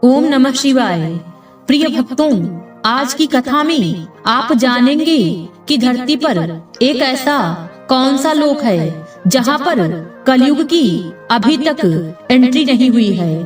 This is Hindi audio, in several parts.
ओम नमः शिवाय। प्रिय भक्तों, आज की कथा में आप जानेंगे कि धरती पर एक ऐसा कौन सा लोक है जहाँ पर कलयुग की अभी तक एंट्री नहीं हुई है।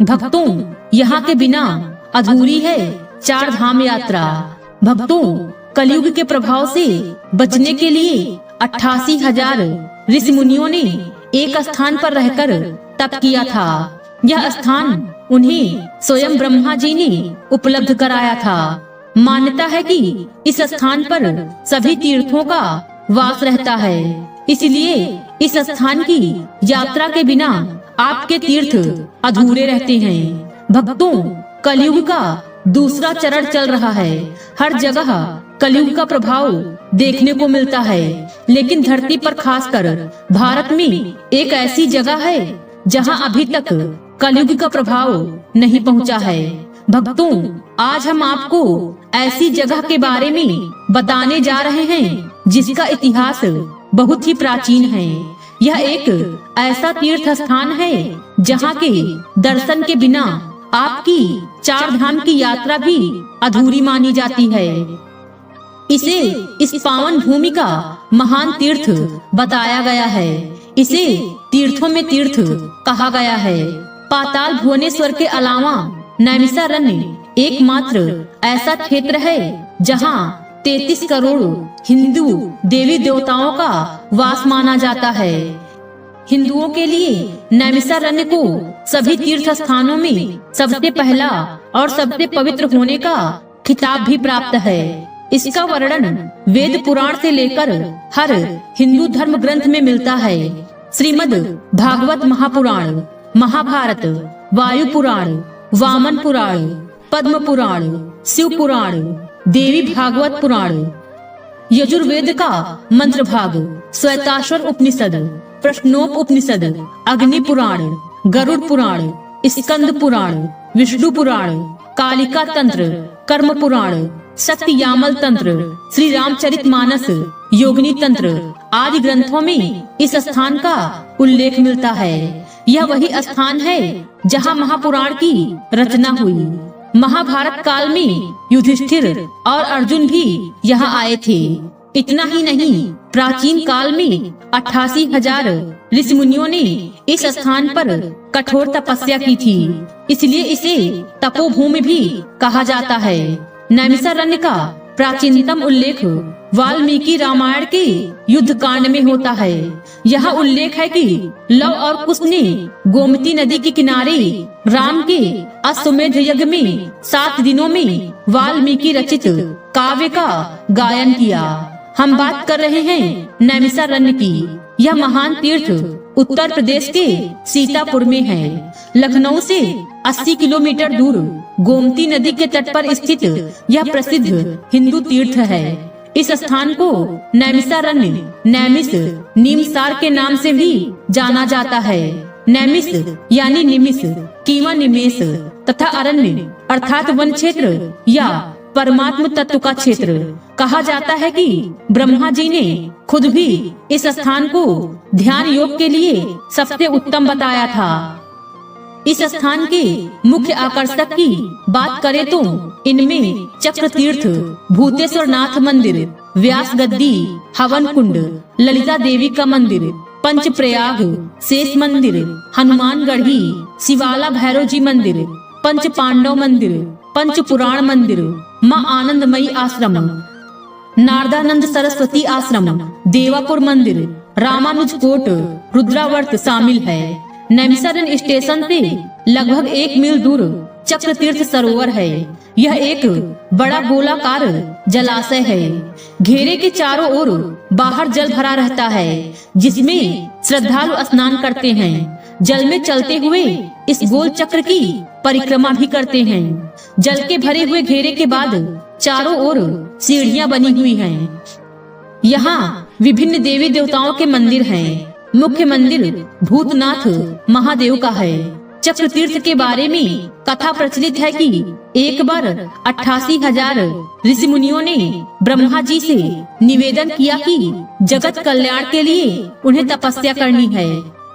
भक्तों, यहाँ के बिना अधूरी है चार धाम यात्रा। भक्तों, कलयुग के प्रभाव से बचने के लिए 88,000 ऋषि मुनियों ने एक स्थान पर रहकर तप किया था। यह स्थान उन्हें स्वयं ब्रह्मा जी ने उपलब्ध कराया था। मान्यता है कि इस स्थान पर सभी तीर्थों का वास रहता है, इसलिए इस स्थान की यात्रा के बिना आपके तीर्थ अधूरे रहते हैं। भक्तों, कलयुग का दूसरा चरण चल रहा है। हर जगह कलयुग का प्रभाव देखने को मिलता है, लेकिन धरती पर खासकर भारत में एक ऐसी जगह है जहां अभी तक कलयुग का प्रभाव नहीं पहुंचा है। भक्तों, आज हम आपको ऐसी जगह के बारे में बताने जा रहे हैं जिसका इतिहास बहुत ही प्राचीन है। यह एक ऐसा तीर्थ स्थान है जहां के दर्शन के बिना आपकी चार धाम की यात्रा भी अधूरी मानी जाती है। इसे इस पावन भूमि का महान तीर्थ बताया गया है। इसे तीर्थों में तीर्थ कहा गया है। पाताल भुवनेश्वर के अलावा नैमिषारण्य एकमात्र ऐसा क्षेत्र है जहां 33 करोड़ हिंदू देवी देवताओं का वास माना जाता है। हिंदुओं के लिए नैमिषारण्य को सभी तीर्थ स्थानों में सबसे पहला और सबसे पवित्र होने का खिताब भी प्राप्त है। इसका वर्णन वेद पुराण से लेकर हर हिंदू धर्म ग्रंथ में मिलता है। श्रीमद् भागवत महापुराण, महाभारत, वायु पुराण, वामन पुराण, पद्म पुराण, शिव पुराण, देवी भागवत पुराण, यजुर्वेद का मंत्र भाग, श्वेताश्वर उपनिषद, प्रश्नोप उपनिषद, अग्नि पुराण, गरुड़ पुराण, स्कंद पुराण, विष्णु पुराण, कालिका तंत्र, कर्म पुराण, शक्ति यामल तंत्र, श्री रामचरितमानस, योगिनी तंत्र आदि ग्रंथों में इस स्थान का उल्लेख मिलता है। यह वही स्थान है जहां महापुराण की रचना हुई। महाभारत काल में युधिष्ठिर और अर्जुन भी यहाँ आए थे। इतना ही नहीं, प्राचीन काल में 88,000 ऋषि मुनियों ने इस स्थान पर कठोर तपस्या की थी, इसलिए इसे तपोभूमि भी कहा जाता है। नैमिषारण्य का प्राचीनतम उल्लेख वाल्मीकि रामायण के युद्ध कांड में होता है। यह उल्लेख है कि लव और कुश ने गोमती नदी के किनारे राम के अश्वमेध यज्ञ में 7 दिनों में वाल्मीकि रचित काव्य का गायन किया। हम बात कर रहे हैं नैमिषारण्य की। यह महान तीर्थ उत्तर प्रदेश के सीतापुर में है। लखनऊ से 80 किलोमीटर दूर गोमती नदी के तट पर स्थित यह प्रसिद्ध हिंदू तीर्थ है। इस स्थान को नैमिषारण्य, नैमिष, नीमसार के नाम से भी जाना जाता है। नैमिष यानी निमिष, कीवा निमेष तथा अरण्य अर्थात वन क्षेत्र या परमात्म तत्व का क्षेत्र। कहा जाता है कि ब्रह्मा जी ने खुद भी इस स्थान को ध्यान योग के लिए सबसे उत्तम बताया था। इस स्थान के मुख्य आकर्षक की बात करें तो इनमें चक्र तीर्थ, भूतेश्वर नाथ मंदिर, व्यास गद्दी, हवन कुंड, ललिता देवी का मंदिर, पंच प्रयाग, शेष मंदिर, हनुमान गढ़ी, शिवाला भैरव जी मंदिर, पंच पांडव मंदिर, पंच पुराण मंदिर, माँ आनंदमयी आश्रम, नारदानंद सरस्वती आश्रम, देवापुर मंदिर, रामानुज कोट, रुद्रावर्त शामिल है। नैमिषारण्य स्टेशन से लगभग 1 मील दूर चक्र तीर्थ सरोवर है। यह एक बड़ा गोलाकार जलाशय है। घेरे के चारों ओर बाहर जल भरा रहता है, जिसमें श्रद्धालु स्नान करते हैं। जल में चलते हुए इस गोल चक्र की परिक्रमा भी करते हैं। जल के भरे हुए घेरे के बाद चारों ओर सीढ़ियां बनी हुई हैं। यहाँ विभिन्न देवी देवताओं के मंदिर हैं। मुख्य मंदिर भूतनाथ महादेव का है। चक्र तीर्थ के बारे में कथा प्रचलित है कि एक बार 88,000 ऋषि मुनियों ने ब्रह्मा जी से निवेदन किया कि जगत कल्याण के लिए उन्हें तपस्या करनी है।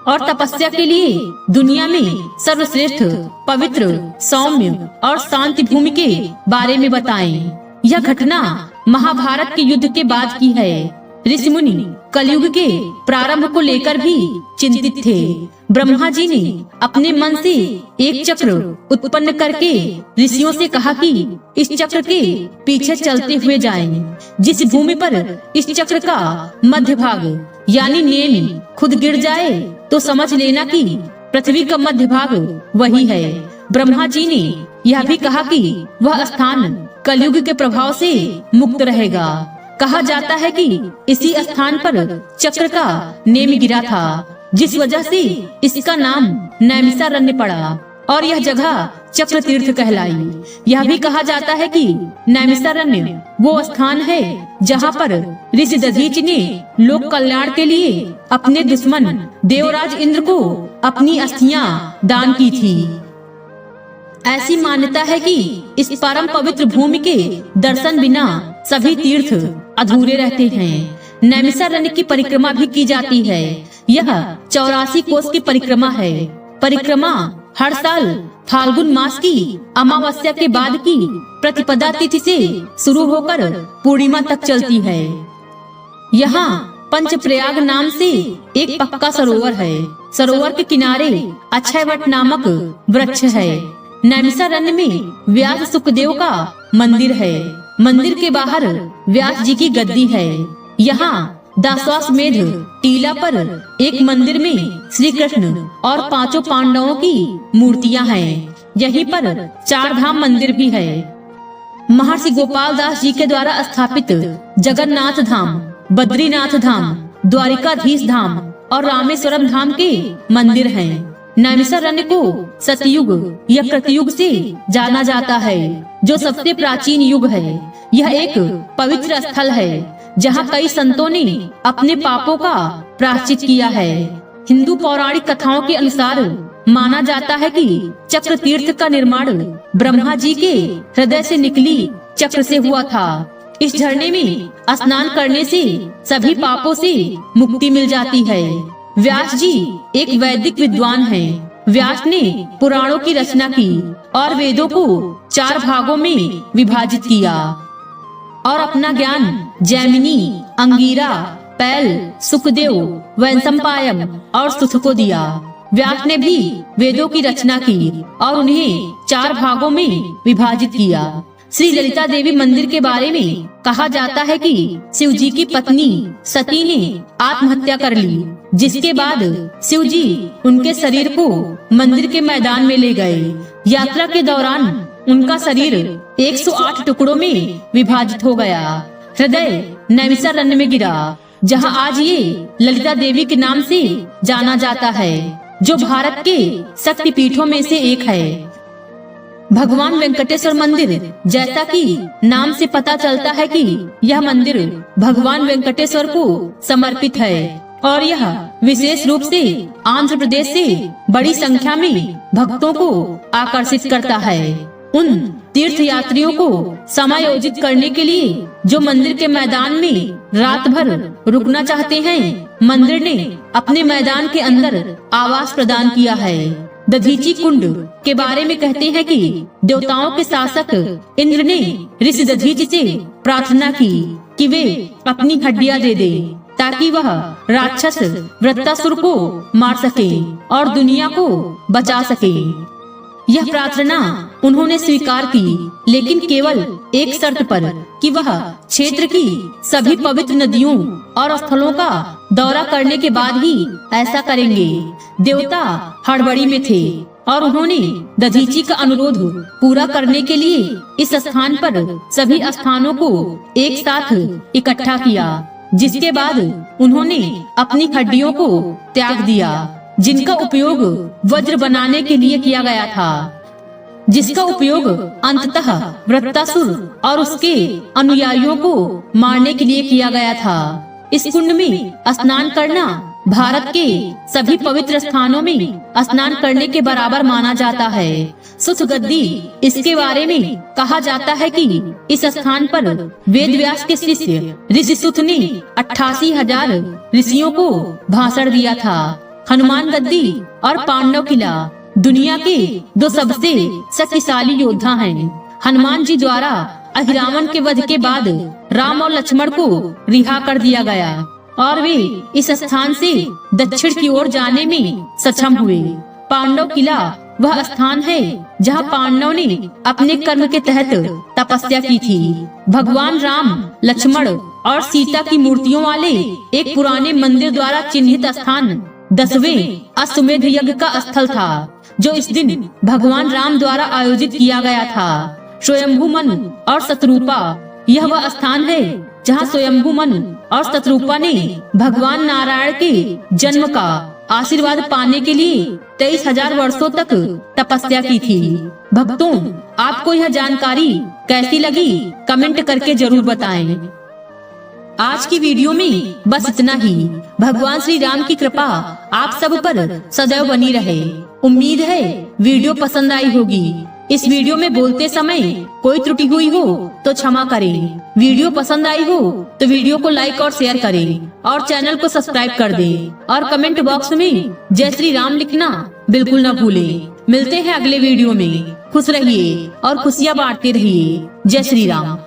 और तपस्या के लिए दुनिया में सर्वश्रेष्ठ, पवित्र, सौम्य और शांति भूमि के बारे में बताएं। यह घटना महाभारत के युद्ध के बाद की है। ऋषि मुनि कलयुग के प्रारंभ को लेकर भी चिंतित थे। ब्रह्मा जी ने अपने मन से एक चक्र उत्पन्न करके ऋषियों से कहा कि इस चक्र के पीछे चलते हुए जाएं। जिस भूमि पर इस चक्र का मध्य भाग यानी नेमि खुद गिर जाए तो समझ लेना कि पृथ्वी का मध्य भाग वही है। ब्रह्मा जी ने यह भी कहा कि वह स्थान कलयुग के प्रभाव से मुक्त रहेगा। कहा जाता है कि इसी स्थान पर चक्र का नेमि गिरा था, जिस वजह से इसका नाम नैमिषारण्य पड़ा और यह जगह चक्र तीर्थ कहलाई। यह भी कहा जाता है कि नैमिषारण्य वो स्थान है जहाँ पर ऋषि दधीचि ने लोक कल्याण के लिए अपने दुश्मन देवराज इंद्र को अपनी अस्थियां दान की थी। ऐसी मान्यता है कि इस परम पवित्र भूमि के दर्शन बिना सभी तीर्थ अधूरे रहते हैं। नैमिषारण्य की परिक्रमा भी की जाती है। यह 84 कोस की परिक्रमा है। परिक्रमा हर साल फाल्गुन मास की अमावस्या के बाद की प्रतिपदा तिथि से शुरू होकर पूर्णिमा तक चलती है। यहाँ पंचप्रयाग नाम से एक पक्का सरोवर है। सरोवर के किनारे अक्षयवट नामक वृक्ष है। नैमिषारण्य में व्यास सुखदेव का मंदिर है। मंदिर के बाहर व्यास जी की गद्दी है। यहाँ दशाश्वमेध टीला पर एक मंदिर में श्री कृष्ण और 5 पांडवों की मूर्तियां हैं। यहीं पर 4 धाम मंदिर भी है। महर्षि गोपाल दास जी के द्वारा स्थापित जगन्नाथ धाम, बद्रीनाथ धाम, द्वारिकाधीश धाम और रामेश्वरम धाम के मंदिर हैं। नैमिषारण्य को सतयुग या कृतयुग से जाना जाता है, जो सबसे प्राचीन युग है। यह एक पवित्र स्थल है जहाँ कई संतों ने अपने पापों का प्रायश्चित किया है। हिंदू पौराणिक कथाओं के अनुसार माना जाता है कि चक्र तीर्थ का निर्माण ब्रह्मा जी के हृदय से निकली चक्र से हुआ था। इस झरने में स्नान करने से सभी पापों से मुक्ति मिल जाती है। व्यास जी एक वैदिक विद्वान हैं। व्यास ने पुराणों की रचना की और वेदों को 4 भागों में विभाजित किया और अपना ज्ञान जैमिनी, अंगीरा, पैल, सुखदेव, वैशंपायन और सुत को दिया। व्यास ने भी वेदों की रचना की और उन्हें 4 भागों में विभाजित किया। श्री ललिता देवी मंदिर के बारे में कहा जाता है कि शिव जी की पत्नी सती ने आत्महत्या कर ली, जिसके बाद शिव जी उनके शरीर को मंदिर के मैदान में ले गए। यात्रा के दौरान उनका शरीर 108 टुकड़ों में विभाजित हो गया। हृदय नैमिषारण्य में गिरा, जहां आज ये ललिता देवी के नाम से जाना जाता है, जो भारत के शक्तिपीठों में से एक है। भगवान वेंकटेश्वर मंदिर, जैसा कि नाम से पता चलता है कि यह मंदिर भगवान वेंकटेश्वर को समर्पित है और यह विशेष रूप से आंध्र प्रदेश से बड़ी संख्या में भक्तों को आकर्षित करता है। उन तीर्थ यात्रियों को समायोजित करने के लिए जो मंदिर के मैदान में रात भर रुकना चाहते हैं, मंदिर ने अपने मैदान के अंदर आवास प्रदान किया है। दधीचि कुंड के बारे में कहते हैं कि देवताओं के शासक इंद्र ने ऋषि दधीचि से प्रार्थना की कि वे अपनी हड्डियां दे दे, ताकि वह राक्षस वृत्तासुर को मार सके और दुनिया को बचा सके। यह प्रार्थना उन्होंने स्वीकार की, लेकिन केवल एक शर्त पर कि वह क्षेत्र की सभी पवित्र नदियों और स्थलों का दौरा करने के बाद ही ऐसा करेंगे। देवता हड़बड़ी में थे और उन्होंने दधीचि का अनुरोध पूरा करने के लिए इस स्थान पर सभी स्थानों को एक साथ इकट्ठा किया, जिसके बाद उन्होंने अपनी हड्डियों को त्याग दिया, जिनका उपयोग वज्र बनाने के लिए किया गया था, जिसका उपयोग अंततः वृत्तासुर और उसके अनुयायियों को मारने के लिए किया गया था। इस कुंड में स्नान करना भारत के सभी पवित्र स्थानों में स्नान करने के बराबर माना जाता है। सुत गद्दी, इसके बारे में कहा जाता है कि इस स्थान पर वेद व्यास के शिष्य ऋषि सुत ने 88,000 ऋषियों को भाषण दिया था। हनुमान गद्दी और पांडव किला दुनिया के दो सबसे शक्तिशाली योद्धा हैं। हनुमान जी द्वारा अहिरावण के वध के बाद राम और लक्ष्मण को रिहा कर दिया गया और वे इस स्थान से दक्षिण की ओर जाने में सक्षम हुए। पांडव किला वह स्थान है जहां पांडव ने अपने कर्म के तहत तपस्या की थी। भगवान राम, लक्ष्मण और सीता की मूर्तियों वाले एक पुराने मंदिर द्वारा चिन्हित स्थान 10वें अश्वमेध यज्ञ का स्थल था, जो इस दिन भगवान राम द्वारा आयोजित किया गया था। स्वयंभू मनु और शत्रुपा यह वह स्थान है जहां स्वयंभू मनु और शत्रुपा ने भगवान नारायण के जन्म का आशीर्वाद पाने के लिए 23,000 वर्षों तक तपस्या की थी। भक्तों, आपको यह जानकारी कैसी लगी कमेंट करके जरूर बताएं। आज की वीडियो में बस इतना ही। भगवान श्री राम की कृपा आप सब पर सदैव बनी रहे। उम्मीद है वीडियो पसंद आई होगी। इस वीडियो में बोलते समय कोई त्रुटि हुई हो तो क्षमा करें। वीडियो पसंद आई हो तो वीडियो को लाइक और शेयर करें और चैनल को सब्सक्राइब कर दें और कमेंट बॉक्स में जय श्री राम लिखना बिल्कुल न भूलें। मिलते हैं अगले वीडियो में। खुश रहिए और खुशियाँ बांटते रहिए। जय श्री राम।